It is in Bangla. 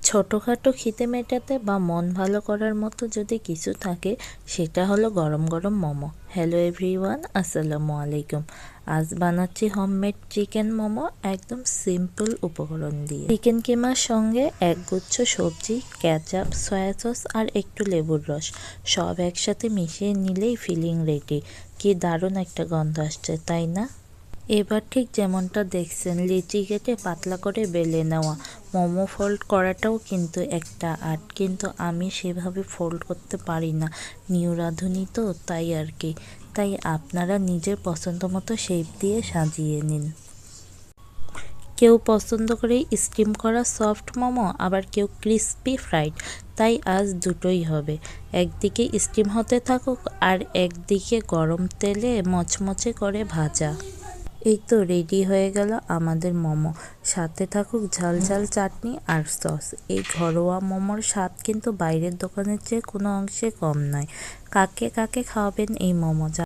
ছোটোখাটো খিদে মেটাতে বা মন ভালো করার মতো যদি কিছু থাকে সেটা হলো গরম গরম মোমো। হ্যালো এভরিওয়ান, আসসালামু আলাইকুম। আজ বানাচ্ছি হোমমেড চিকেন মোমো, একদম সিম্পল উপকরণ দিয়ে। চিকেন কিমার সঙ্গে একগুচ্ছ সবজি, কেচাপ, সয়া সস আর একটু লেবুর রস সব একসাথে মিশিয়ে নিলেই ফিলিং রেডি। কি দারুণ একটা গন্ধ আসছে, তাই না? এবার ঠিক যেমনটা দেখছেন, লিচি কেটে পাতলা করে বেলে নেওয়া। মোমো ফোল্ড করাটাও কিন্তু একটা আর্ট, কিন্তু আমি সেভাবে ফোল্ড করতে পারি না, নিউ রাঁধুনি তো, তাই আর কি। তাই আপনারা নিজের পছন্দ মতো শেপ দিয়ে সাজিয়ে নিন। কেউ পছন্দ করে স্টিম করা সফট মোমো, আবার কেউ ক্রিস্পি ফ্রাইড। তাই আজ দুটোই হবে, একদিকে স্টিম হতে থাকুক আর একদিকে গরম তেলে মচমচে করে ভাজা। এই তো রেডি হয়ে গেল আমাদের মোমো, সাথে থাকুক ঝাল ঝাল চাটনি আর সস। এই ঘরোয়া মোমোর স্বাদ কিন্তু বাইরের দোকানের চেয়ে কোনো অংশে কম নয়। কাকে কাকে খাওয়াবেন এই মোমো?